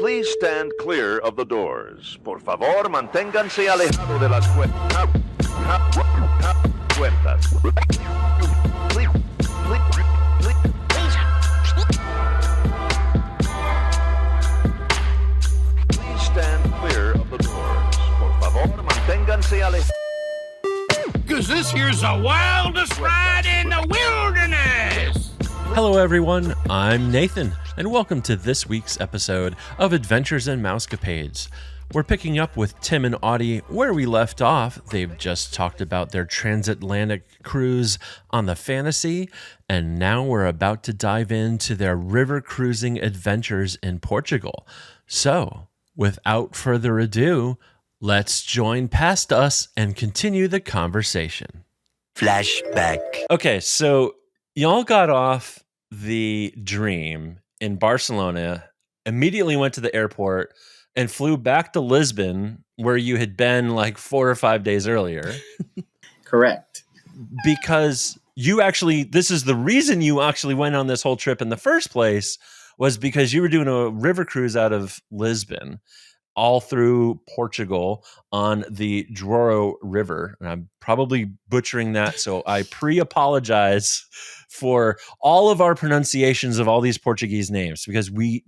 Please stand clear of the doors. Por favor, manténganse alejado de las puertas. Please stand clear of the doors. Por favor, manténganse alejados. Because this here's the wildest ride in the wilderness! Hello everyone, I'm Nathan, and welcome to this week's episode of Adventures in Mousecapades. We're picking up with Tim and Audie where we left off. They've just talked about their transatlantic cruise on the Fantasy, and now we're about to dive into their river cruising adventures in Portugal. So, without further ado, let's join past us and continue the conversation. Flashback. Okay, so y'all got off the Dream in Barcelona, immediately went to the airport, and flew back to Lisbon, where you had been like 4 or 5 days earlier. Correct. Because this is the reason you actually went on this whole trip in the first place, was because you were doing a river cruise out of Lisbon all through Portugal on the Douro River. And I'm probably butchering that, so I pre-apologize for all of our pronunciations of all these Portuguese names, because we're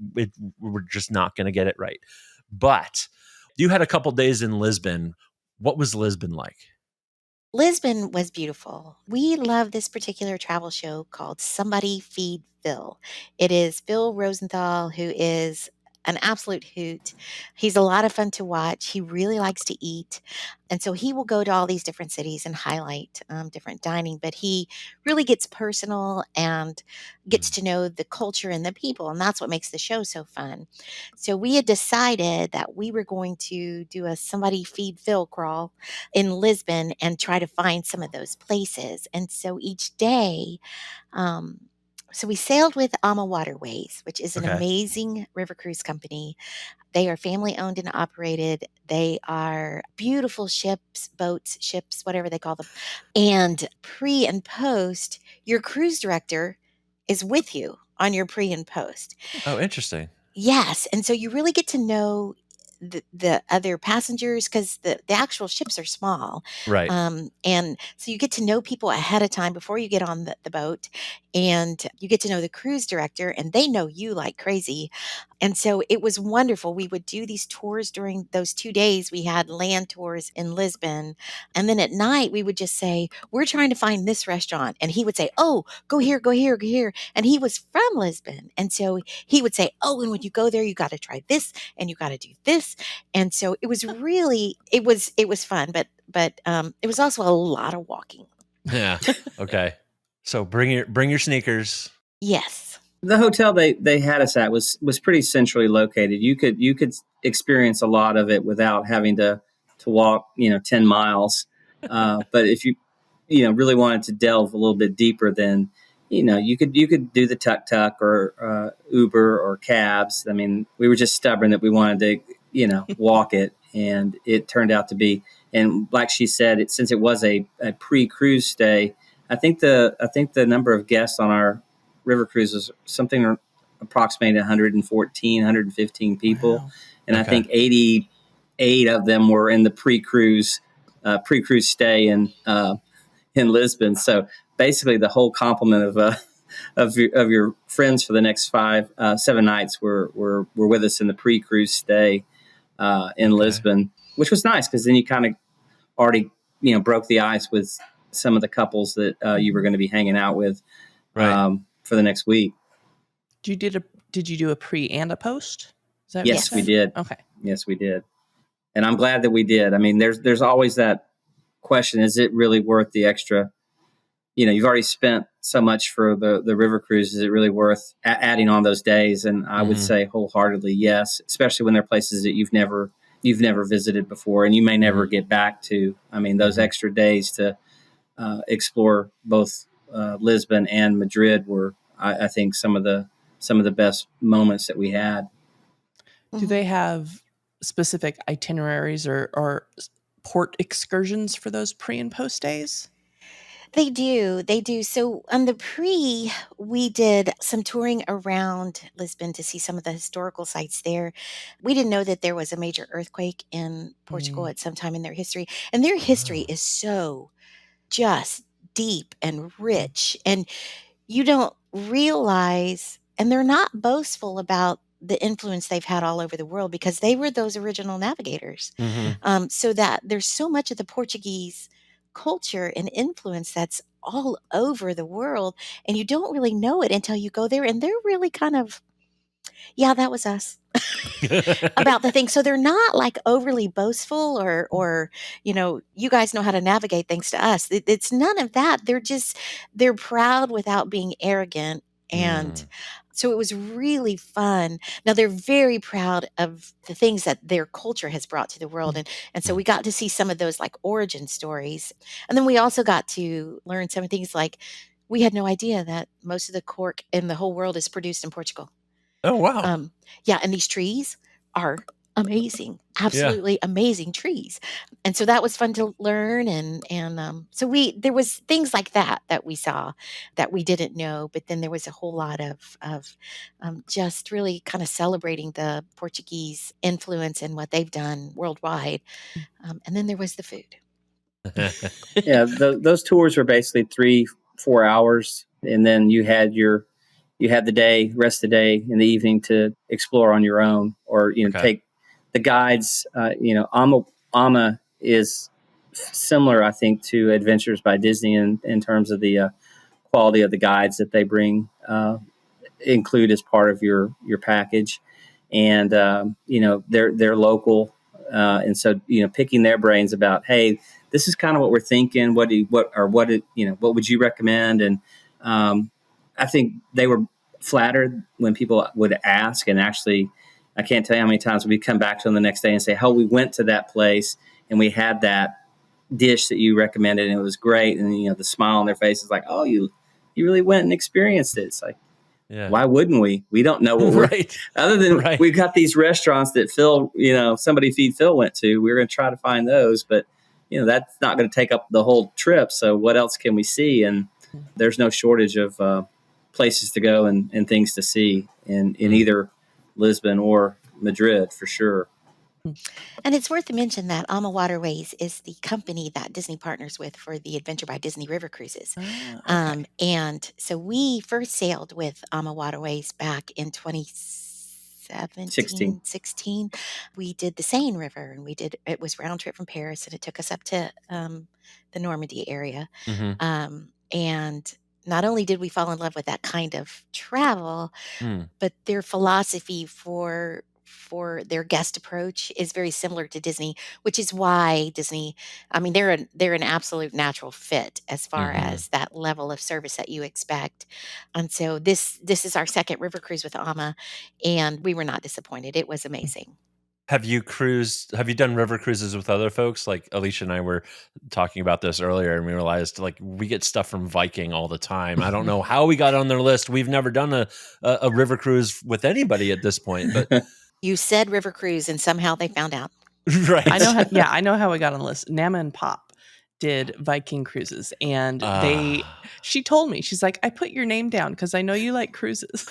just not going to get it right. But you had a couple days in Lisbon. What was Lisbon like? Lisbon was beautiful. We love this particular travel show called Somebody Feed Phil. It is Phil Rosenthal, who is an absolute hoot. He's a lot of fun to watch. He really likes to eat. And so he will go to all these different cities and highlight different dining, but he really gets personal and gets to know the culture and the people. And that's what makes the show so fun. So we had decided that we were going to do a Somebody Feed Phil crawl in Lisbon and try to find some of those places. And so each day, so we sailed with Ama Waterways, which is an amazing river cruise company. They are family owned and operated. They are beautiful ships, boats, ships, whatever they call them. And pre and post, your cruise director is with you on your pre and post. Oh, interesting. Yes. And so you really get to know the other passengers, because the actual ships are small. Right. And so you get to know people ahead of time before you get on the boat, and you get to know the cruise director, and they know you like crazy. And so it was wonderful. We would do these tours during those 2 days. We had land tours in Lisbon. And then at night, we would just say, we're trying to find this restaurant. And he would say, oh, go here, go here, go here. And he was from Lisbon. And so he would say, oh, and when you go there, you got to try this and you got to do this. And so it was really, it was fun, but it was also a lot of walking. Yeah. Okay. So bring your sneakers. Yes. The hotel they had us at was pretty centrally located. You could experience a lot of it without having to walk 10 miles. But if you really wanted to delve a little bit deeper, then you could do the tuk-tuk or Uber or cabs. I mean, we were just stubborn that we wanted to walk it, and it turned out to be. And like she said, since it was a pre-cruise stay, I think the number of guests on our river cruise was something approximating 114, 115 people. Wow. And I think 88 of them were in the pre-cruise stay in Lisbon. So basically the whole complement of your friends for the next 7 nights were with us in the pre-cruise stay in Lisbon, which was nice, because then you kind of already broke the ice with some of the couples that you were going to be hanging out with for the next week. Did you do a pre and a post? Is that yes, we did. Okay. Yes, we did. And I'm glad that we did. I mean, there's always that question: is it really worth the extra? You've already spent so much for the river cruise. Is it really worth adding on those days? And I would say wholeheartedly yes, especially when they're places that you've never visited before, and you may never get back to. I mean, those extra days to explore both Lisbon and Madrid were, I think, some of the best moments that we had. Do they have specific itineraries or port excursions for those pre and post days? They do. They do. So on the pre, we did some touring around Lisbon to see some of the historical sites there. We didn't know that there was a major earthquake in Portugal Mm. at some time in their history. And their history Oh. is so just deep and rich. And you don't realize, and they're not boastful about the influence they've had all over the world because they were those original navigators. Mhm. So that there's so much of the Portuguese culture and influence that's all over the world, and you don't really know it until you go there, and they're really kind of, yeah, that was us about the thing. So they're not like overly boastful or you guys know how to navigate thanks to us. It's none of that. They're proud without being arrogant. And Mm. so it was really fun. Now they're very proud of the things that their culture has brought to the world. And so we got to see some of those like origin stories. And then we also got to learn some things like we had no idea that most of the cork in the whole world is produced in Portugal. Oh, wow. Um, yeah, and these trees are amazing, Yeah. absolutely amazing trees. And so that was fun to learn. So there was things like that we saw that we didn't know, but then there was a whole lot of just really kind of celebrating the Portuguese influence and what they've done worldwide. And then there was the food. Yeah, those tours were basically 3-4 hours, and then you had the day, rest of the day, in the evening to explore on your own, or Okay. take the guides. Ama is similar, I think, to Adventures by Disney in terms of the quality of the guides that they bring include as part of your package, and they're local, and so picking their brains about, hey, this is kind of what we're thinking. What would you recommend? And I think they were flattered when people would ask, and actually, I can't tell you how many times we come back to them the next day and say, "Oh, we went to that place and we had that dish that you recommended, and it was great." And the smile on their face is like, "Oh, you really went and experienced it." It's like, Yeah. why wouldn't we? We don't know what we're Right. other than Right. we've got these restaurants that Phil, somebody feed Phil went to. We're going to try to find those, but that's not going to take up the whole trip. So what else can we see? And there's no shortage of places to go and things to see in either Lisbon or Madrid for sure. And it's worth to mention that Alma Waterways is the company that Disney partners with for the Adventure by Disney River Cruises. Okay. And so we first sailed with Alma Waterways back in 2017, 16. 16. We did the Seine River, and it was round trip from Paris, and it took us up to the Normandy area. Mhm. And not only did we fall in love with that kind of travel, Mm. but their philosophy for their guest approach is very similar to Disney, which is why Disney, I mean, they're an absolute natural fit as far Mhm. as that level of service that you expect. And so this is our second river cruise with Ama, and we were not disappointed. It was amazing. Have you done river cruises with other folks? Like Alicia and I were talking about this earlier, and we realized like we get stuff from Viking all the time. I don't know how we got on their list. We've never done a river cruise with anybody at this point, but You said river cruise, and somehow they found out. right. I know how we got on the list. Nama and Pop did Viking cruises, and Ah. she told me, she's like, I put your name down because I know you like cruises.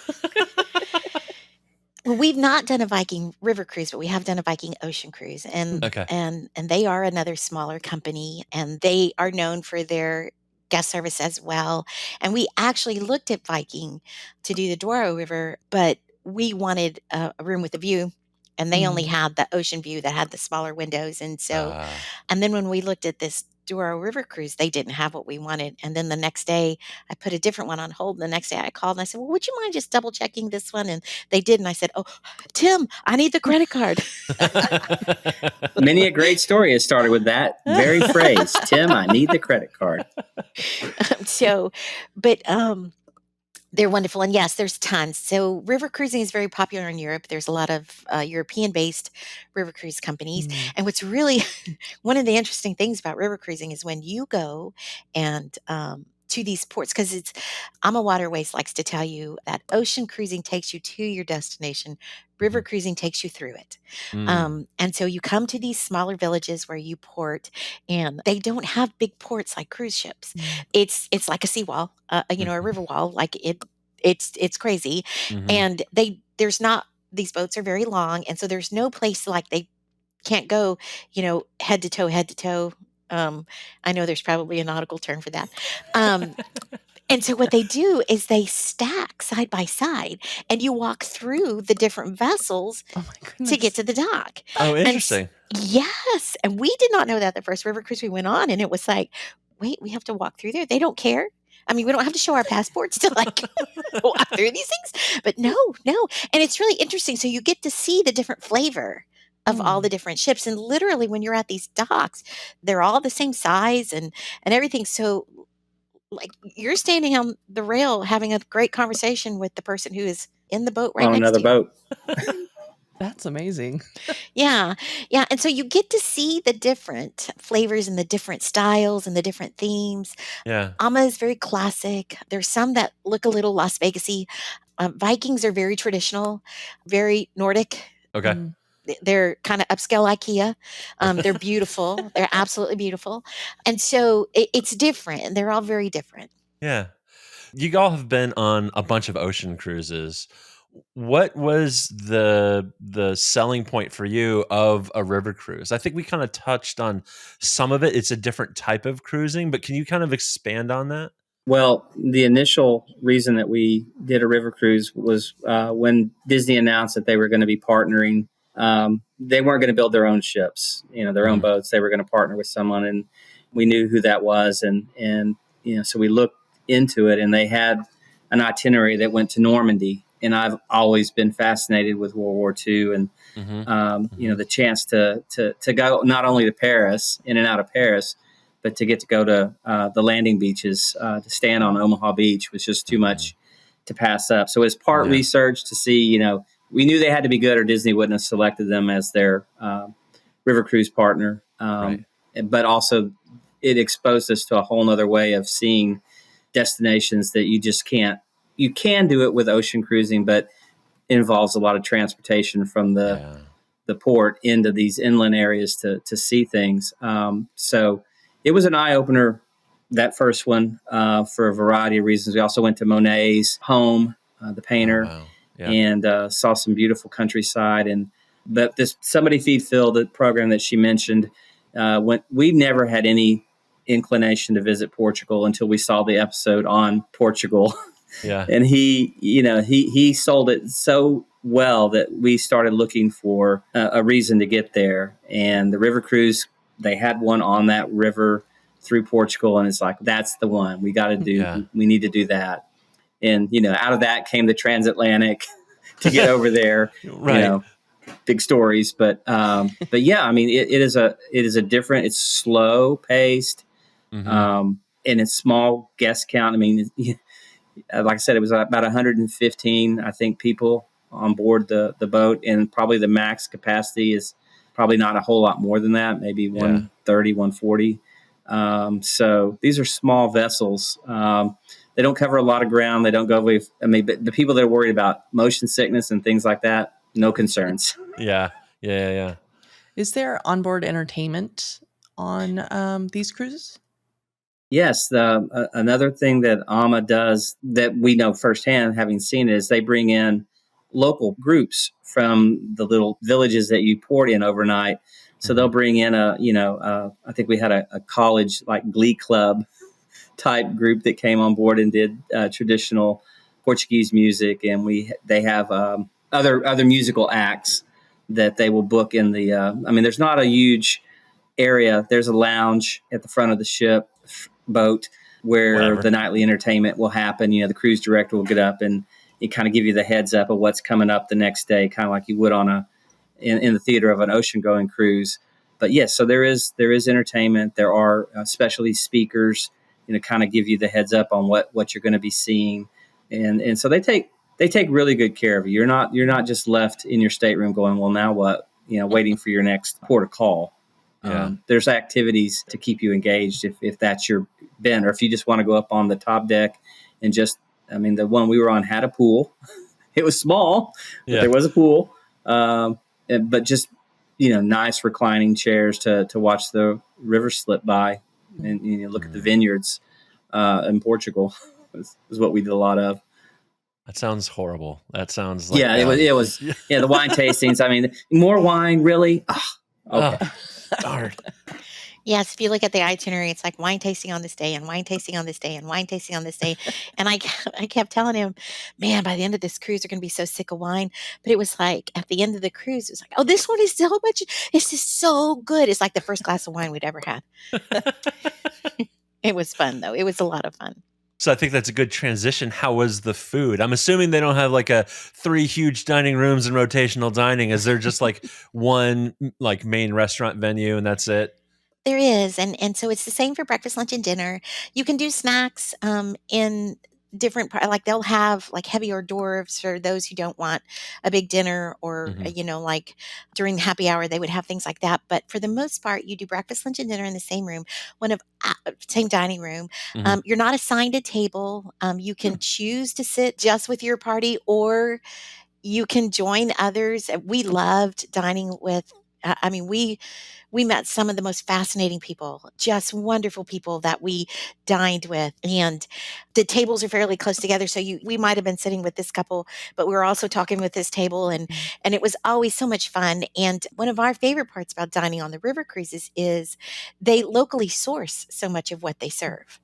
Well, we've not done a Viking river cruise, but we have done a Viking ocean cruise, and Okay. and they are another smaller company, and they are known for their guest service as well. And we actually looked at Viking to do the Douro River, but we wanted a room with a view, and they only had the ocean view that had the smaller windows. Ah. And then when we looked at this Douro River cruise, they didn't have what we wanted. And then the next day, I put a different one on hold. And the next day, I called and I said, "Well, would you mind just double checking this one?" And they did. And I said, "Oh, Tim, I need the credit card." Many a great story has started with that very phrase. Tim, I need the credit card. so, but they're wonderful. And yes, there's tons. So river cruising is very popular in Europe. There's a lot of European-based river cruise companies. And what's really one of the interesting things about river cruising is when you go and to these ports because it's AMA Waterways likes to tell you that ocean cruising takes you to your destination, river Mhm. cruising takes you through it. Mm. And so you come to these smaller villages where you port, and they don't have big ports like cruise ships. Mm. It's like a seawall, a Mhm. river wall, like it's crazy, Mhm. and there's not. These boats are very long, and so there's no place like they can't go, head to toe, head to toe. Um, I know there's probably a nautical term for that. Um, and so what they do is they stack side by side, and you walk through the different vessels Oh my to get goodness. to the dock. Oh, And interesting. yes, and we did not know that the first river cruise we went on, and it was like, wait, we have to walk through there. They don't care. I mean, we don't have to show our passports to like walk through these things, but no, no. And it's really interesting. So you get to see the different flavor of all the Mm. different ships. And literally when you're at these docks, they're all the same size and everything. So like you're standing on the rail having a great conversation with the person who is in the boat right On next another to you. boat. That's amazing. Yeah. Yeah. And so you get to see the different flavors and the different styles and the different themes. Yeah. Ama is very classic. There's some that look a little Las Vegasy. Vikings are very traditional, very Nordic. Okay. Mm. They're kind of upscale IKEA. They're beautiful. They're absolutely beautiful. And so it's different. And they're all very different. Yeah. You all have been on a bunch of ocean cruises. What was the selling point for you of a river cruise? I think we kind of touched on some of it. It's a different type of cruising, but can you kind of expand on that? Well, the initial reason that we did a river cruise was when Disney announced that they were going to be partnering. They weren't going to build their own ships, their own Mhm. boats. They were going to partner with someone, and we knew who that was, and so we looked into it, and they had an itinerary that went to Normandy, and I've always been fascinated with World War II, and Mhm. Mhm. the chance to go not only to Paris, in and out of Paris, but to get to go to the landing beaches, to stand on Omaha Beach was just too Mhm. much to pass up. So it's part Yeah. research to see, we knew they had to be good or Disney wouldn't have selected them as their river cruise partner. Right. But also it exposed us to a whole nother way of seeing destinations that you can do it with ocean cruising, but it involves a lot of transportation from Yeah. the port into these inland areas to see things. So it was an eye opener, that first one, for a variety of reasons. We also went to Monet's home, the Oh, painter, wow. Yeah. and saw some beautiful countryside. And but this Somebody Feed Phil, the program that she mentioned, when we never had any inclination to visit Portugal until we saw the episode on Portugal. Yeah. And he sold it so well that we started looking for a reason to get there. And the river cruise, they had one on that river through Portugal, and it's like, that's the one Yeah. we need to do that. And out of that came the transatlantic to get over there. Right. Big stories, but yeah, I mean, it is a different. It's slow paced, Mhm. and it's small guest count. I mean, like I said, it was about 115, I think, people on board the boat, and probably the max capacity is probably not a whole lot more than that, maybe Yeah. 130, 140. So these are small vessels. They don't cover a lot of ground. They don't go with, but the people that are worried about motion sickness and things like that, no concerns. Yeah. Yeah. Yeah. Is there onboard entertainment on these cruises? Yes, another thing that AMA does that we know firsthand, having seen it, is they bring in local groups from the little villages that you port in overnight. So they'll Mhm. bring in I think we had a college like glee club type group that came on board and did traditional Portuguese music, and they have other musical acts that they will book in the. I mean, there's not a huge area. There's a lounge at the front of the ship boat where Whatever. the nightly entertainment will happen. The cruise director will get up and he kind of give you the heads up of what's coming up the next day, kind of like you would on in the theater of an ocean going cruise. But yes, so there is entertainment. There are specialty speakers, kind of give you the heads up on what you're going to be seeing, and so they take really good care of you. You're not just left in your stateroom going, well, now what? Waiting for your next port of call. Yeah. There's activities to keep you engaged if that's your bent, or if you just want to go up on the top deck and just, I mean, the one we were on had a pool. It was small, but Yeah. there was a pool. But just, nice reclining chairs to watch the river slip by and look at the vineyards in Portugal is what we did a lot of. That sounds horrible. That sounds like Yeah, it was. Yeah. Yeah, the wine tastings. I mean, more wine, really? Okay. Oh, darn. Yes, if you look at the itinerary, it's like wine tasting on this day and wine tasting on this day and wine tasting on this day. And I kept telling him, man, by the end of this cruise, we're going to be so sick of wine. But it was like at the end of the cruise, it was like, oh, this one is so much, it's just so good. It's like the first glass of wine we'd ever had. It was fun, though. It was a lot of fun. So I think that's a good transition. How was the food? I'm assuming they don't have like 3 huge dining rooms and rotational dining. Is there just like one like main restaurant venue and that's it? There is, and so it's the same for breakfast, lunch, and dinner. You can do snacks in different like they'll have like heavy hors d'oeuvres for those who don't want a big dinner, or like during happy hour they would have things like that. But for the most part, you do breakfast, lunch, and dinner in the same room, same dining room. You're not assigned a table. You can choose to sit just with your party, or you can join others. We loved dining with. I mean, we met some of the most fascinating people, just wonderful people that we dined with. And the tables are fairly close together. So we might have been sitting with this couple, but we were also talking with this table, and it was always so much fun. And one of our favorite parts about dining on the river cruises is they locally source so much of what they serve.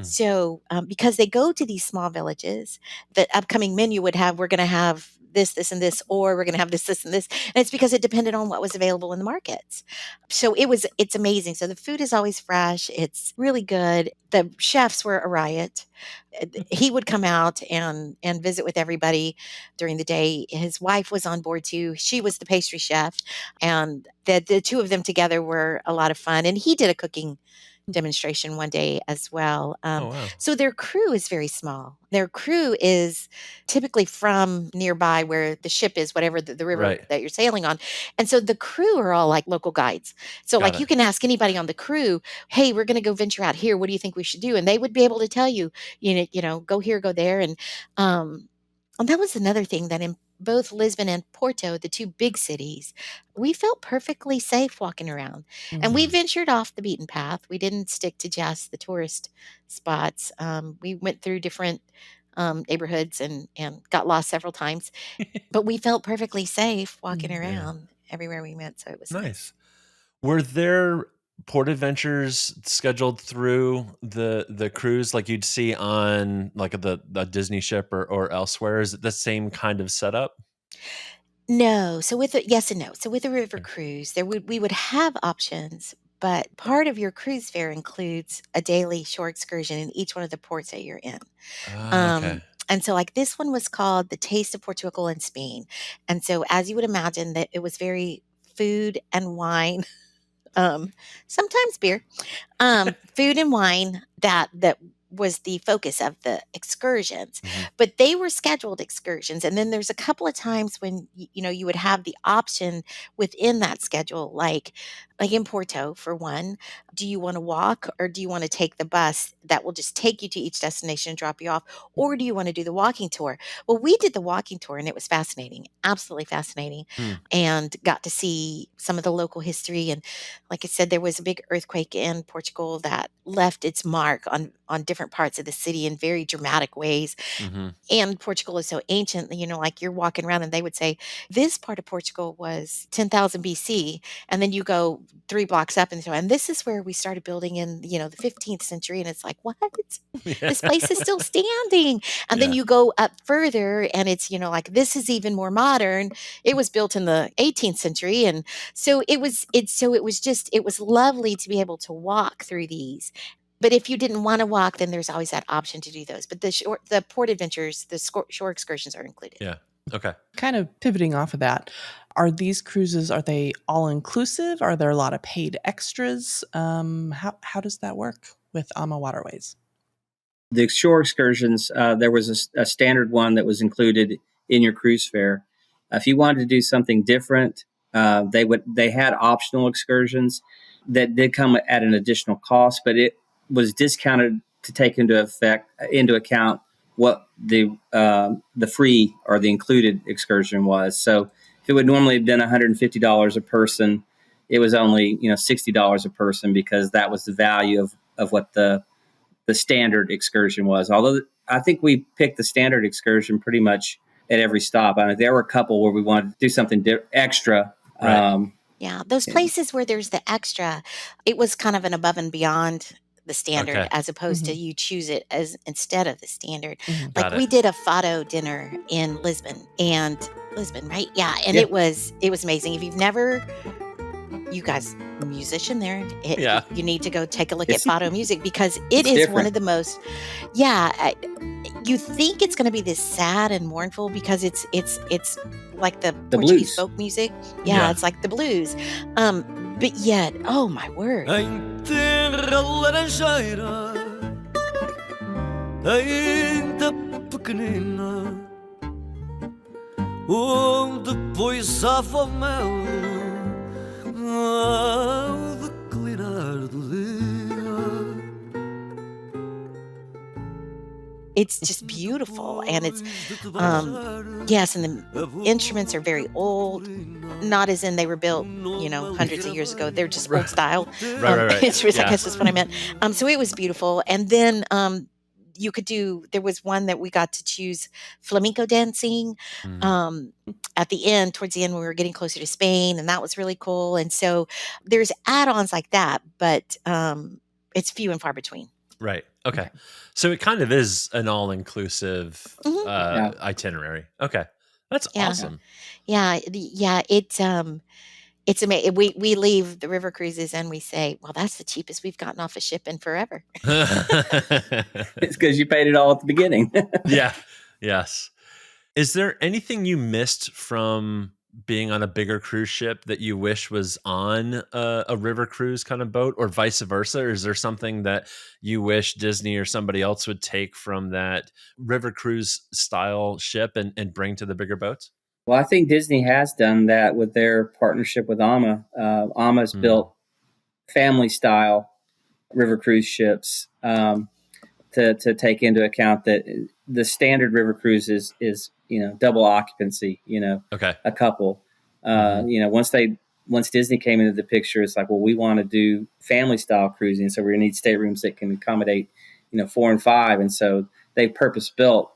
So because they go to these small villages, the upcoming menu would have, we're going to have this, and this, or we're going to have this, and this. And it's because it depended on what was available in the markets. So it's amazing. So the food is always fresh. It's really good. The chefs were a riot. He would come out and visit with everybody during the day. His wife was on board too. She was the pastry chef, and the two of them together were a lot of fun. And he did a cooking demonstration one day as well. Oh, wow. So their crew is very small. Their crew is typically from nearby where the ship is, whatever the river Right. that you're sailing on. And so the crew are all like local guides. So Got like it. you can ask anybody on the crew, hey, we're going to go venture out here. What do you think we should do? And they would be able to tell you, go here, go there. And that was another thing, that in both Lisbon and Porto, the two big cities, we felt perfectly safe walking around. And we ventured off the beaten path. We didn't stick to just the tourist spots. We went through different neighborhoods and got lost several times, but we felt perfectly safe walking around everywhere we went. So it was nice. Were there port adventures scheduled through the cruise like you'd see on like the Disney ship or elsewhere? Is it the same kind of setup? No. So yes and no. So with a river cruise, we would have options, but part of your cruise fare includes a daily shore excursion in each one of the ports that you're in. Okay. And so like this one was called The Taste of Portugal and Spain. And so as you would imagine, that it was very food and wine, sometimes beer, food and wine that was the focus of the excursions. But they were scheduled excursions, and then there's a couple of times when you would have the option within that schedule, like in Porto for one. Do you want to walk, or do you want to take the bus that will just take you to each destination and drop you off, or do you want to do the walking tour? Well, we did the walking tour, and it was fascinating, absolutely fascinating, and got to see some of the local history. And like I said, there was a big earthquake in Portugal that left its mark on different parts of the city in very dramatic ways. And Portugal is so ancient, like you're walking around and they would say, this part of Portugal was 10,000 BC. And then you go 3 blocks up and this is where we started building in, the 15th century. And it's like, what? This place is still standing. And then you go up further and it's, like this is even more modern. It was built in the 18th century. And so it was lovely to be able to walk through these. But if you didn't want to walk, then there's always that option to do those. But the port adventures, the shore excursions are included. Yeah. Okay. Kind of pivoting off of that, are these cruises, are they all inclusive? Are there a lot of paid extras? How does that work with AMA Waterways? The shore excursions, there was a standard one that was included in your cruise fare. If you wanted to do something different, they had optional excursions. that did come at an additional cost, but it was discounted to take into account what the free or the included excursion was. So if it would normally have been $150 a person, it was only $60 a person, because that was the value of what the standard excursion was. Although I think we picked the standard excursion pretty much at every stop. I mean, there were a couple where we wanted to do something extra. Right. Yeah, those places where there's the extra, it was kind of an above and beyond the standard, Okay. as opposed to Mhm. you choose it as instead of the standard. Mhm. Like Got it. we did a fado dinner in Lisbon, right? Yeah, and Yeah. it was amazing. If you've never, you guys, musician there, Yeah. you need to go take a look at It's fado music, because it it's is one different. of the most, yeah. You think it's going to be this sad and mournful, because it's like the The Portuguese blues. folk music. Yeah. Yeah, it's like the blues. But yet, oh my word, Em terra laranjeira, ainda pequenina, onde poisava o mel ao declinar do dia. it's just beautiful, and it's yes, and the instruments are very old. Not as in they were built, hundreds of years ago. They're just old style. Right. Instruments, I Yeah. guess that's what I meant. So it was beautiful. And then you could do. There was one that we got to choose flamenco dancing. Mm. At the end, towards the end, when we were getting closer to Spain, and that was really cool. And so there's add-ons like that, but it's few and far between. Right. Okay. So it kind of is an all-inclusive Mhm. Yeah. itinerary. Okay. That's Yeah. awesome. Yeah, it's amazing. We leave the river cruises and we say, well, that's the cheapest we've gotten off a ship in forever. It's because you paid it all at the beginning. Yeah. Yes. Is there anything you missed from being on a bigger cruise ship that you wish was on a river cruise kind of boat, or vice versa? Or is there something that you wish Disney or somebody else would take from that river cruise style ship and bring to the bigger boats? Well, I think Disney has done that with their partnership with AMA. AMA's Hmm. built family style river cruise ships to take into account that the standard river cruise is double occupancy, Okay. a couple. Mhm. Once Disney came into the picture, it's like, well, we want to do family style cruising, so we're gonna need staterooms that can accommodate 4 and 5, and so they purpose built.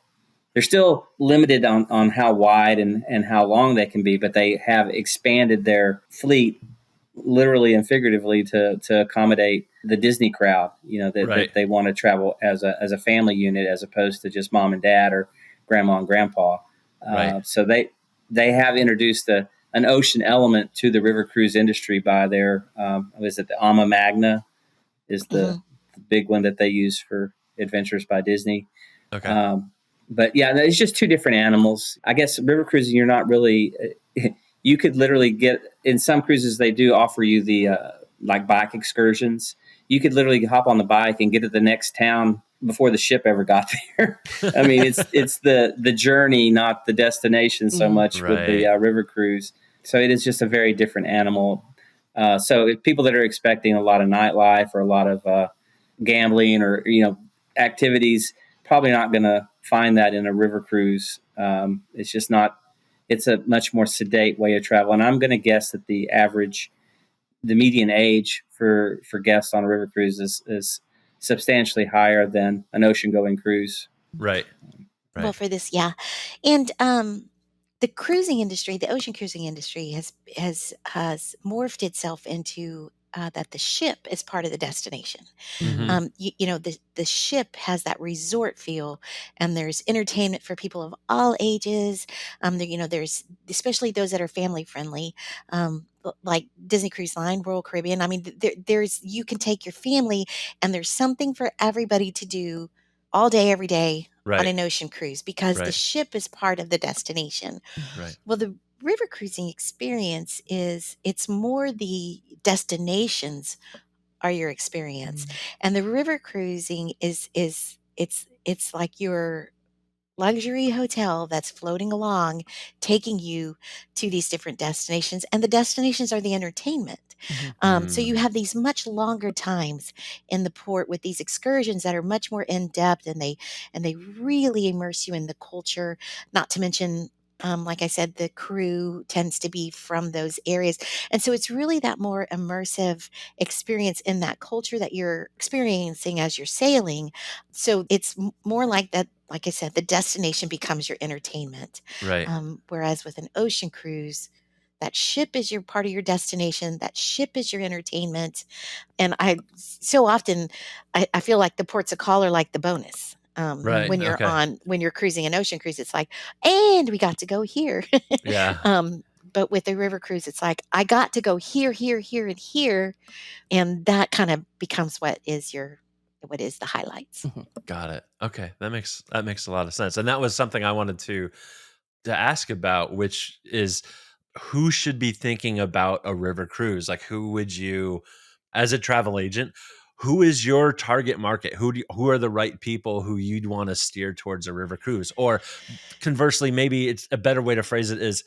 They're still limited on how wide and how long they can be, but they have expanded their fleet literally and figuratively to accommodate the Disney crowd, that Right. they want to travel as a family unit, as opposed to just mom and dad or grandma and grandpa. Right. So they have introduced an ocean element to the river cruise industry by their is it the Ama Magna is the big one that they use for Adventures by Disney. Okay. But yeah, it's just two different animals. I guess river cruising, you're not really. You could literally get, in some cruises they do offer you the like bike excursions. You could literally hop on the bike and get to the next town before the ship ever got there. I mean, it's the journey, not the destination so much with the Right. river cruise. So it is just a very different animal. So if people that are expecting a lot of nightlife or a lot of gambling or activities, probably not going to find that in a river cruise. It's just not. It's a much more sedate way of travel, and I'm going to guess that the median age for guests on a river cruise is substantially higher than an ocean going cruise. Right. Well, Right. for this, yeah. And the cruising industry, the ocean cruising industry has morphed itself into that the ship is part of the destination. Hmm. The ship has that resort feel, and there's entertainment for people of all ages. There's especially those that are family friendly, like Disney Cruise Line, Royal Caribbean. I mean, there's you can take your family, and there's something for everybody to do all day, every day on Right. an ocean cruise, because the Right. ship is part of the destination. Right. Well, the river cruising experience it's more the destinations are your experience. And the river cruising is it's like you're luxury hotel that's floating along, taking you to these different destinations, and the destinations are the entertainment. So you Mm. have these much longer times in the port with these excursions that are much more in depth, and they really immerse you in the culture. Not to mention, like I said, the crew tends to be from those areas, and so it's really that more immersive experience in that culture that you're experiencing as you're sailing. So it's more like that. Like I said, the destination becomes your entertainment. Right. Whereas with an ocean cruise, that ship is your part of your destination. That ship is your entertainment. And I so often I feel like the ports of call are like the bonus. Right. Okay. When you're cruising an ocean cruise, it's like, and we got to go here. Yeah. But with a river cruise, it's like I got to go here, here, here, and here, and that kind of becomes what is the highlights. Got it. Okay. That makes a lot of sense. And that was something I wanted to ask about, which is who should be thinking about a river cruise? Like, who would you, as a travel agent, who is your target market? Who are the right people who you'd want to steer towards a river cruise? Or conversely, maybe it's a better way to phrase it is,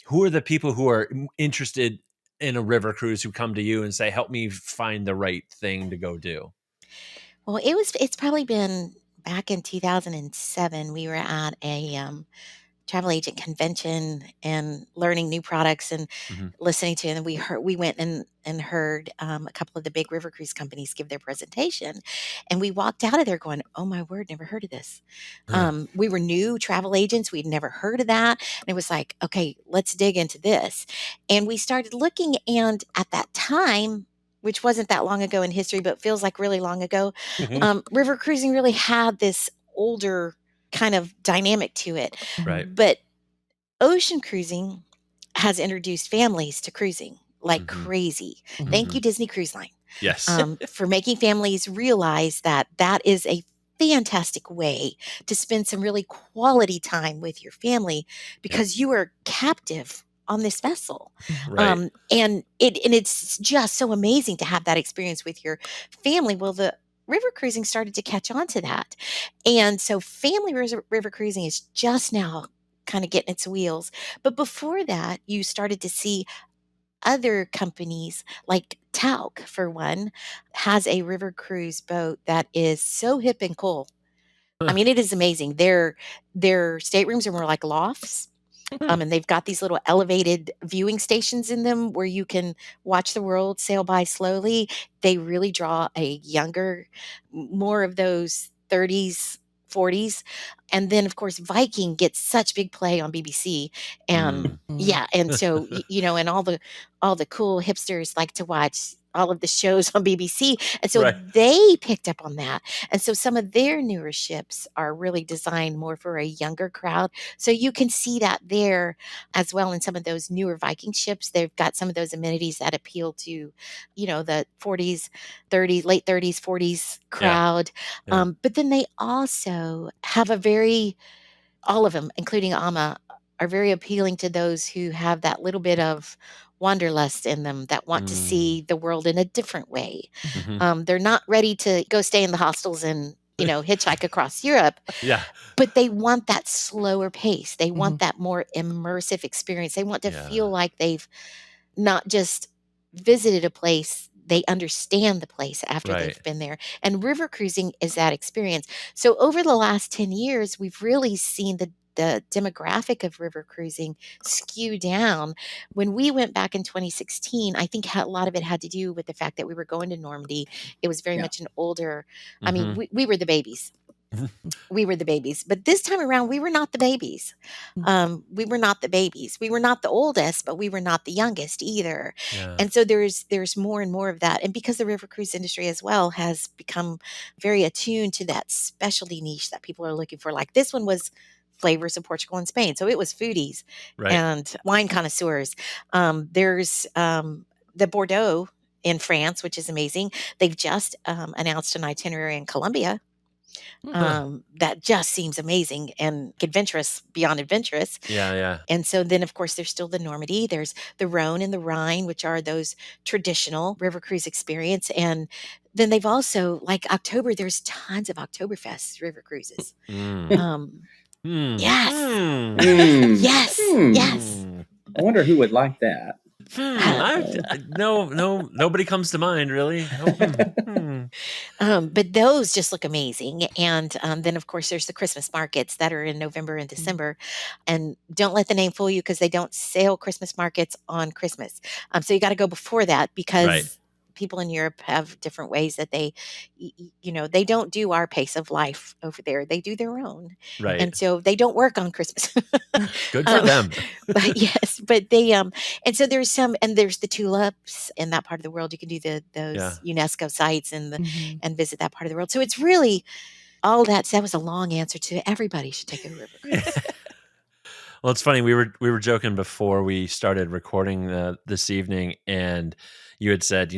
who are the people who are interested in a river cruise who come to you and say, "Help me find the right thing to go do"? Well, it's probably been back in 2007. We were at a travel agent convention and learning new products and Mhm. listening to, and we went and heard a couple of the big river cruise companies give their presentation, and we walked out of there going, oh my word, never heard of this. We were new travel agents, we'd never heard of that, and it was like, okay, let's dig into this. And we started looking, and at that time, which wasn't that long ago in history but feels like really long ago, Mhm. river cruising really had this older kind of dynamic to it. Right. But ocean cruising has introduced families to cruising like Mhm. crazy. Thank Mhm. you, Disney Cruise Line, Yes. for making families realize that that is a fantastic way to spend some really quality time with your family because you are captive on this vessel. Right. And it's just so amazing to have that experience with your family. Well, the river cruising started to catch on to that. And so family river cruising is just now kind of getting its wheels. But before that, you started to see other companies like Tauk, for one, has a river cruise boat that is so hip and cool. I mean, it is amazing. Their staterooms are more like lofts. And they've got these little elevated viewing stations in them where you can watch the world sail by slowly. They really draw a younger, more of those 30s, 40s. And then, of course, Viking gets such big play on BBC. And Mm. yeah, and so, and all the cool hipsters like to watch all of the shows on BBC. And so Right. they picked up on that. And so some of their newer ships are really designed more for a younger crowd, so you can see that there as well in some of those newer Viking ships. They've got some of those amenities that appeal to, the 40s, 30s, late 30s, 40s Yeah. crowd. Yeah. But then they also have all of them, including Amma, are very appealing to those who have that little bit of wanderlust in them that want to Mm. see the world in a different way. Mhm. They're not ready to go stay in the hostels and, hitchhike across Europe, Yeah. but they want that slower pace. They want that more immersive experience. They want to feel Yeah. like they've not just visited a place, they understand the place after Right. they've been there. And river cruising is that experience. So over the last 10 years, we've really seen the demographic of river cruising skew down. When we went back in 2016, I think a lot of it had to do with the fact that we were going to Normandy. It was very Yeah. much an older, I mean, Mhm. we were the babies. We were the babies. But this time around, we were not the babies. We were not the babies. We were not the oldest, but we were not the youngest either. Yeah. And so there's more and more of that. And because the river cruise industry as well has become very attuned to that specialty niche that people are looking for. Like this one was flavors of Portugal and Spain. So it was foodies Right. and wine connoisseurs. There's the Bordeaux in France, which is amazing. They've just announced an itinerary in Colombia that just seems amazing and adventurous beyond adventurous. Yeah. Yeah. And so then, of course, there's still the Normandy, there's the Rhone and the Rhine, which are those traditional river cruise experience. And then they've also, like October, there's tons of Oktoberfest river cruises. Mm. Um, Yes. Mm. Yes. Hmm. Yes. I wonder who would like that. Nobody comes to mind really. But those just look amazing. And then, of course, there's the Christmas markets that are in November and December. And don't let the name fool you because they don't sell Christmas markets on Christmas. So you got to go before that because Right. people in Europe have different ways that they, they don't do our pace of life over there. They do their own. Right. And so they don't work on Christmas. Good for them. But yes, but they and so there's the tulips in that part of the world. You can do those UNESCO sites and and visit that part of the world. So it's really all that. So that was a long answer to everybody should take a river cruise. Well, it's funny. We were joking before we started recording this evening, and you had said,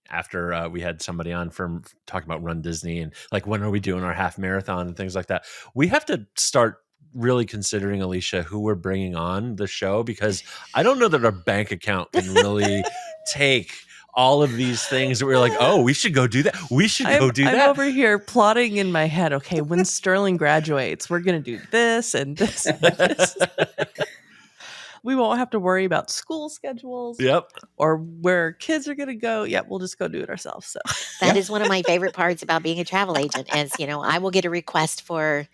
after we had somebody on from talking about Run Disney and like when are we doing our half marathon and things like that. We have to start really considering, Alicia, who we're bringing on the show, because I don't know that our bank account can really take all of these things that we're like, oh, we should go do that. We should go do that. I'm over here plotting in my head. Okay, when Sterling graduates, we're going to do this and this and this. We won't have to worry about school schedules. Yep. Or where kids are going to go. Yep, we'll just go do it ourselves. So that is one of my favorite parts about being a travel agent is, I will get a request for,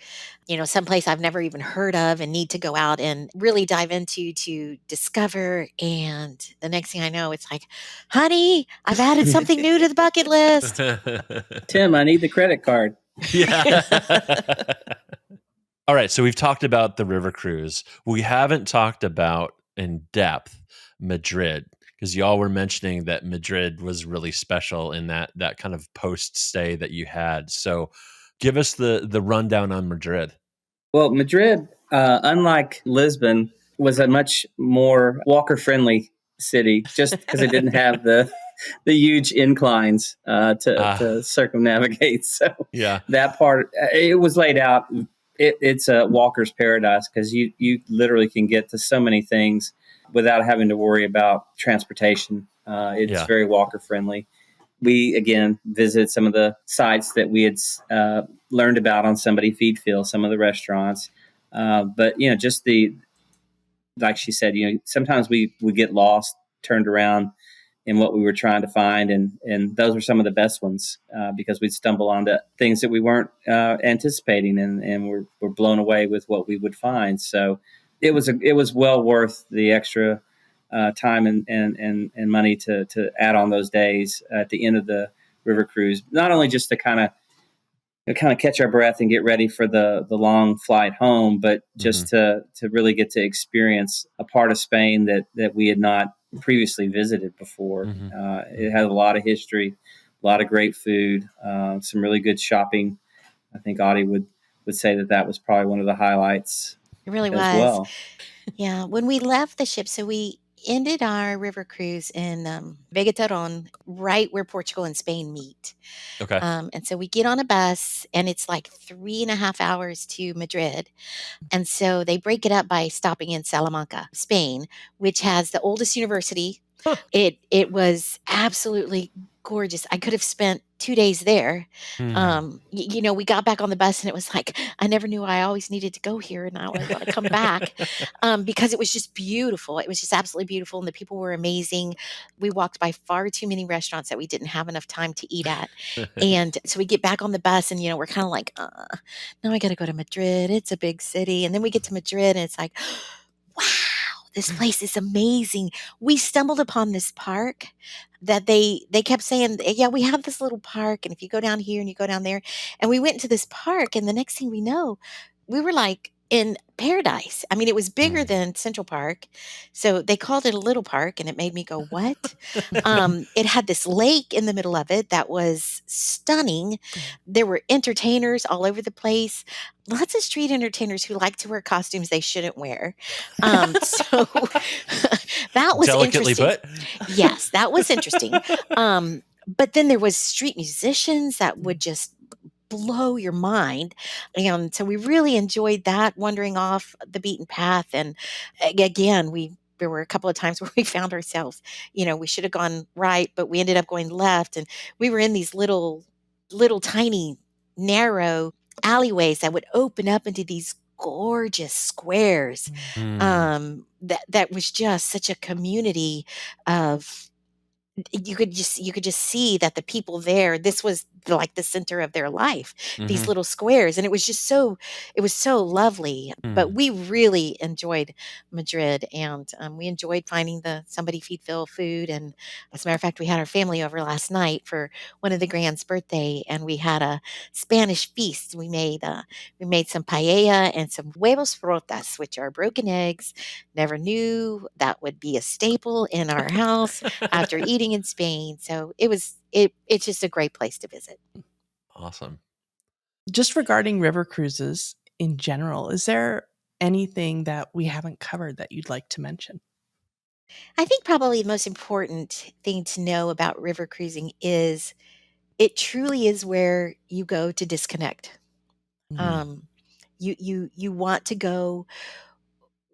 someplace I've never even heard of and need to go out and really dive into to discover. And the next thing I know, it's like, honey, I've added something new to the bucket list. Tim, I need the credit card. Yeah. All right. So we've talked about the river cruise. We haven't talked about in depth Madrid, because y'all were mentioning that Madrid was really special in that kind of post stay that you had. So give us the rundown on Madrid. Well, Madrid, unlike Lisbon, was a much more walker-friendly city, just because it didn't have the huge inclines to circumnavigate. So that part, it was laid out. It's a walker's paradise because you literally can get to so many things without having to worry about transportation. It's very walker friendly. We, again, visited some of the sites that we had learned about on Somebody Feed Phil, some of the restaurants. But, just like she said, sometimes we would get lost, turned around in what we were trying to find. And those were some of the best ones because we'd stumble onto things that we weren't anticipating and we're blown away with what we would find. So it was well worth the extra time and money to add on those days at the end of the river cruise, not only just to kind of catch our breath and get ready for the long flight home, but just to really get to experience a part of Spain that we had not previously visited before. It has a lot of history, a lot of great food, some really good shopping. I think Audie would say that was probably one of the highlights. It really was. Well. Yeah. When we left the ship, so we ended our river cruise in Vegetarón, right where Portugal and Spain meet. Okay. And so we get on a bus and it's like 3.5 hours to Madrid. And so they break it up by stopping in Salamanca, Spain, which has the oldest university. Huh. It was absolutely gorgeous. I could have spent 2 days there. We got back on the bus and it was like, I never knew I always needed to go here and now I want to come back because it was just beautiful. It was just absolutely beautiful. And the people were amazing. We walked by far too many restaurants that we didn't have enough time to eat at. And so we get back on the bus and, we're kind of like, now I got to go to Madrid. It's a big city. And then we get to Madrid and it's like, wow, this place is amazing. We stumbled upon this park that they kept saying, yeah, we have this little park. And if you go down here and you go down there, and we went into this park and the next thing we know, we were like in paradise. I mean, it was bigger than Central Park. So they called it a little park and it made me go, what? It had this lake in the middle of it that was stunning. There were entertainers all over the place. Lots of street entertainers who like to wear costumes they shouldn't wear. So that was delicately interesting. Put. Yes, that was interesting. But then there was street musicians that would just blow your mind. And so we really enjoyed that, wandering off the beaten path. And again, there were a couple of times where we found ourselves, we should have gone right, but we ended up going left. And we were in these little tiny, narrow alleyways that would open up into these gorgeous squares. Mm. That was just such a community of you could just see that the people there, this was like the center of their life, these Mhm. little squares, and it was so lovely. But Mm. we really enjoyed Madrid, and we enjoyed finding the Somebody Feed Phil food. And as a matter of fact, we had our family over last night for one of the grand's birthday, and we had a Spanish feast. We made some paella and some huevos frotas, which are broken eggs. Never knew that would be a staple in our house after eating in Spain. So it's just a great place to visit. Awesome. Just regarding river cruises in general, is there anything that we haven't covered that you'd like to mention? I think probably the most important thing to know about river cruising is it truly is where you go to disconnect. Mm. Um, you want to go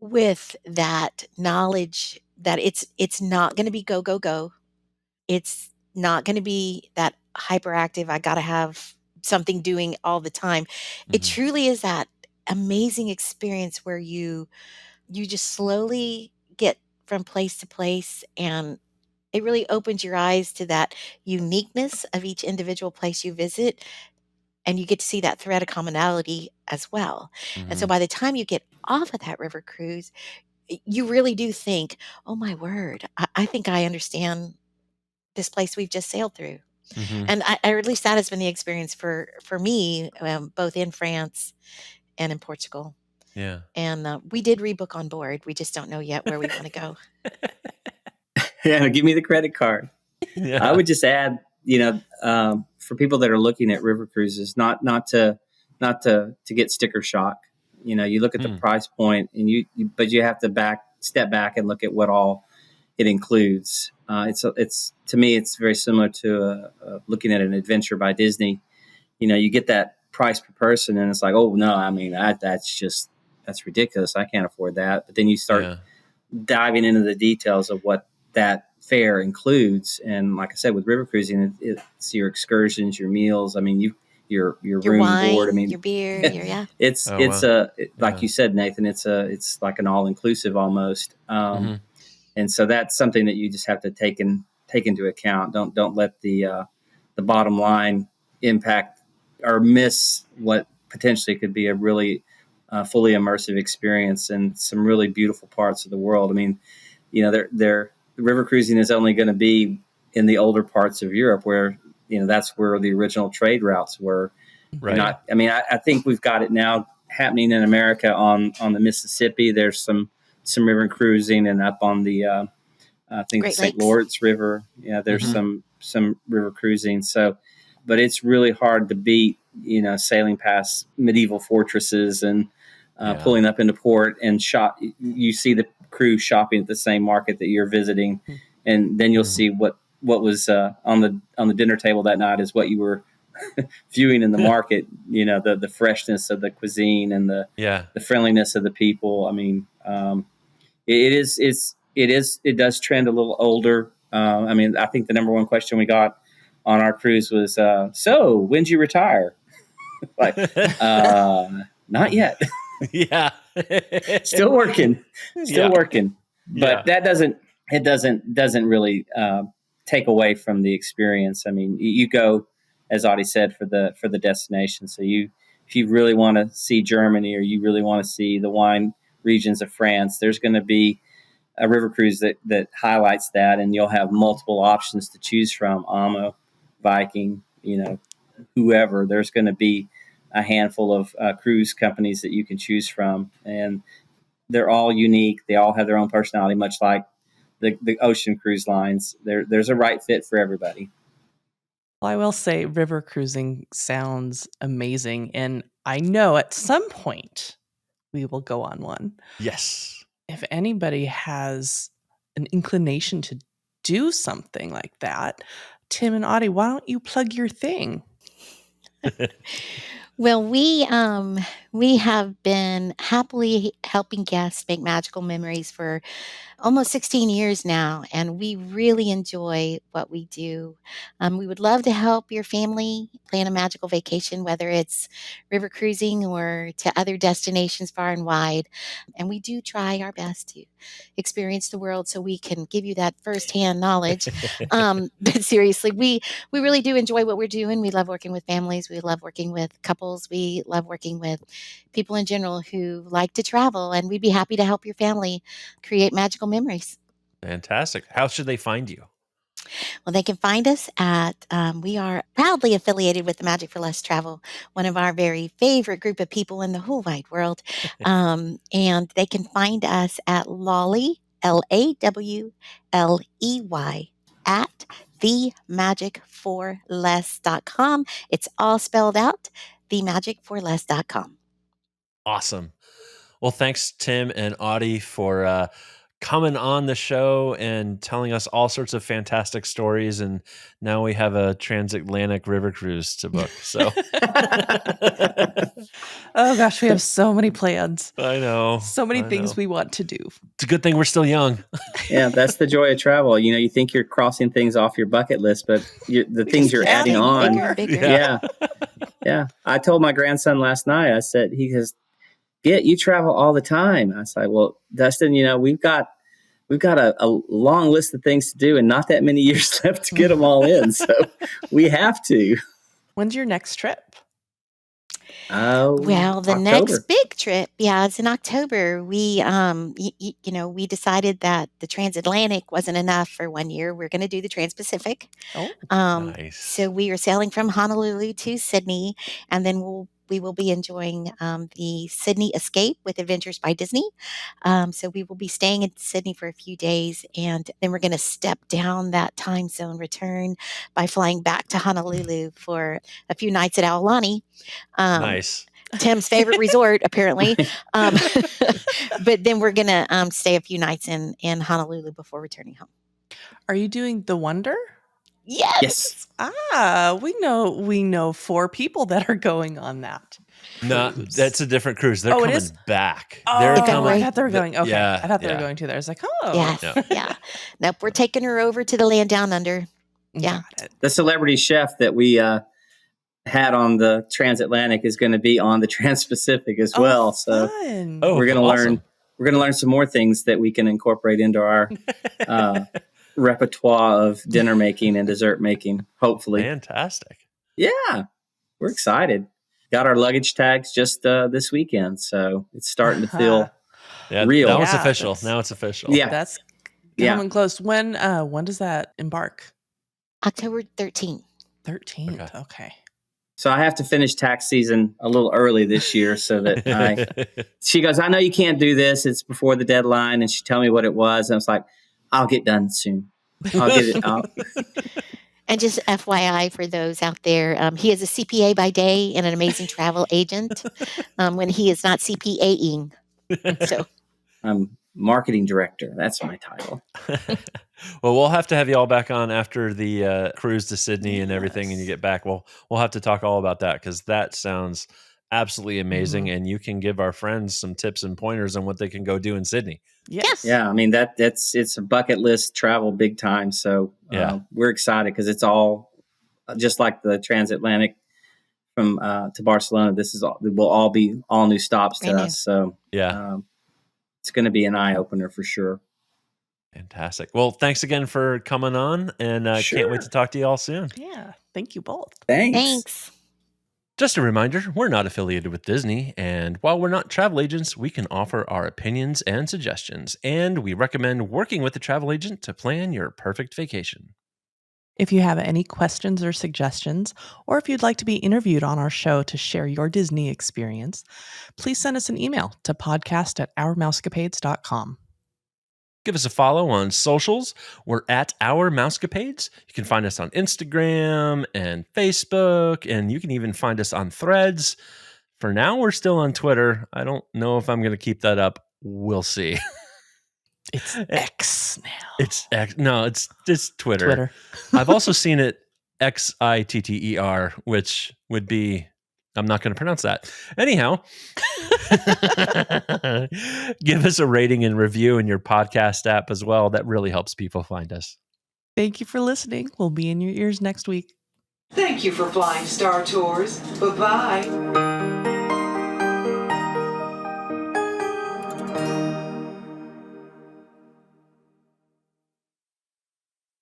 with that knowledge that it's not going to be go go go. It's not going to be that hyperactive. I got to have something doing all the time. It Mhm. truly is that amazing experience where you just slowly get from place to place, and it really opens your eyes to that uniqueness of each individual place you visit, and you get to see that thread of commonality as well. And so Mhm. by the time you get off of that river cruise, you really do think, oh my word, I think I understand this place we've just sailed through. Mhm. And or at least that has been the experience for me, both in France and in Portugal. Yeah. And we did rebook on board. We just don't know yet where we want to go. Yeah, give me the credit card. I Yeah. would just add, for people that are looking at river cruises, not to get sticker shock. You look at the Mm. price point, and but you have to step back and look at what all it includes. It's to me, it's very similar to looking at an adventure by Disney. You get that price per person, and it's like, oh no, I mean that's ridiculous. I can't afford that. But then you start Yeah. diving into the details of what that fare includes. And like I said, with river cruising, it's your excursions, your meals. I mean, your Your room and board. I wine, mean, your beer, your yeah. Oh, wow. like Yeah. you said, Nathan. It's like an all inclusive almost. Mhm. And so that's something that you just have to take into account. Don't let the bottom line impact or miss what potentially could be a really fully immersive experience in some really beautiful parts of the world. I mean, they're river cruising is only going to be in the older parts of Europe where that's where the original trade routes were. They're Right. not. I mean, I think we've got it now happening in America on the Mississippi. There's some river cruising, and up on the I think the Great St. Lakes. Lawrence River. Yeah, there's Mhm. some river cruising. So, but it's really hard to beat sailing past medieval fortresses and Yeah. pulling up into port and shop. You see the crew shopping at the same market that you're visiting, Mm. and then you'll Mhm. see what was on the dinner table that night is what you were viewing in the market. The freshness of the cuisine and Yeah. the friendliness of the people. I mean, it does trend a little older. I mean, I think the number one question we got on our cruise was, "So, when'd you retire?" Like, not yet. Yeah. Still working, still Yeah. working. Yeah. But that doesn't really take away from the experience. I mean, you go, as Audie said, for the destination. So if you really want to see Germany or you really want to see the wine regions of France, there's going to be a river cruise that highlights that, and you'll have multiple options to choose from. Amo, Viking, whoever. There's going to be a handful of cruise companies that you can choose from, and they're all unique. They all have their own personality, much like the ocean cruise lines. There's a right fit for everybody. Well, I will say river cruising sounds amazing, and I know at some point we will go on one. Yes. If anybody has an inclination to do something like that, Tim and Audie, why don't you plug your thing? Well, we have been happily helping guests make magical memories for almost 16 years now, and we really enjoy what we do. We would love to help your family plan a magical vacation, whether it's river cruising or to other destinations far and wide. And we do try our best to experience the world so we can give you that firsthand knowledge. But seriously, we really do enjoy what we're doing. We love working with families. We love working with couples. We love working with people in general who like to travel, and we'd be happy to help your family create magical memories. Fantastic. How should they find you? Well, they can find us at, we are proudly affiliated with the Magic for Less Travel, one of our very favorite group of people in the whole wide world. And they can find us at Lawley, Lawley, at themagicforless.com. It's all spelled out, themagicforless.com. Awesome. Well, thanks, Tim and Audie, for coming on the show and telling us all sorts of fantastic stories. And now we have a transatlantic river cruise to book. So, Oh gosh, we have so many plans. I know. So many I things know. we want to do. It's a good thing we're still young. Yeah, that's the joy of travel. You think you're crossing things off your bucket list, but the things you're adding adding on. more. Bigger and bigger. Yeah. Yeah. I told my grandson last night, I said, he says, you travel all the time. I said, well, Dustin, we've got a long list of things to do and not that many years left to get them all in. So we have to. When's your next trip? Well, the October. next big trip, yeah, it's in October. We, we decided that the transatlantic wasn't enough for 1 year. We're going to do the Trans-Pacific. Oh, Nice. So we are sailing from Honolulu to Sydney, and then we will be enjoying the Sydney Escape with Adventures by Disney. So we will be staying in Sydney for a few days, and then we're going to step down that time zone return by flying back to Honolulu for a few nights at Aulani. Nice. Tim's favorite resort, apparently. But then we're going to stay a few nights in Honolulu before returning home. are you doing the Wonder? Yes. We know 4 people that are going on that. No, cruise. that's a different cruise. They're Oh, it coming is? back. Oh, They're In coming. February. I thought they were going. Okay, Yeah, I thought they were yeah. going to there. I was like, oh, Yes. No. Yeah. Nope. We're taking her over to the land down under. Yeah. Got it. The celebrity chef that we had on the transatlantic is going to be on the Trans-Pacific as well. So Fun. Oh, we're going to awesome. learn some more things that we can incorporate into our repertoire of dinner making and dessert making, hopefully. Fantastic. Yeah, we're excited. Got our luggage tags just this weekend, so it's starting to feel Yeah, real. that was Yeah, official. that's- Now it's official. Yeah. That's Yeah. coming close. When does that embark? October 13th. 13th. Okay. So I have to finish tax season a little early this year so that she goes, I know you can't do this. It's before the deadline. And she told me what it was. And I was like, I'll get done soon. I'll get it out. And just FYI for those out there, he is a CPA by day and an amazing travel agent when he is not CPAing. So I'm marketing director. That's my title. Well, we'll have to have you all back on after the cruise to Sydney and everything, and you get back. We'll have to talk all about that because that sounds absolutely amazing, and you can give our friends some tips and pointers on what they can go do in Sydney. Yes. Yeah, I mean it's a bucket list travel big time. So we're excited because it's all just like the transatlantic from to Barcelona. Will all be all new stops to Brand new. us. So Yeah, it's going to be an eye opener for sure. fantastic. Well, thanks again for coming on, and can't Sure. wait to talk to you all soon. Yeah. Thank you both. thanks. Just a reminder, we're not affiliated with Disney, and while we're not travel agents, we can offer our opinions and suggestions, and we recommend working with a travel agent to plan your perfect vacation. If you have any questions or suggestions, or if you'd like to be interviewed on our show to share your Disney experience, please send us an email to podcast@ourmousecapades.com. Give us a follow on socials. We're at Our Mousecapades. You can find us on Instagram and Facebook, and you can even find us on Threads. For now, we're still on Twitter. I don't know if I'm going to keep that up. We'll see. It's X now. It's Twitter. Twitter. I've also seen it XITTER, which would be I'm not going to pronounce that. Anyhow, give us a rating and review in your podcast app as well. That really helps people find us. Thank you for listening. We'll be in your ears next week. Thank you for flying Star Tours. Bye-bye.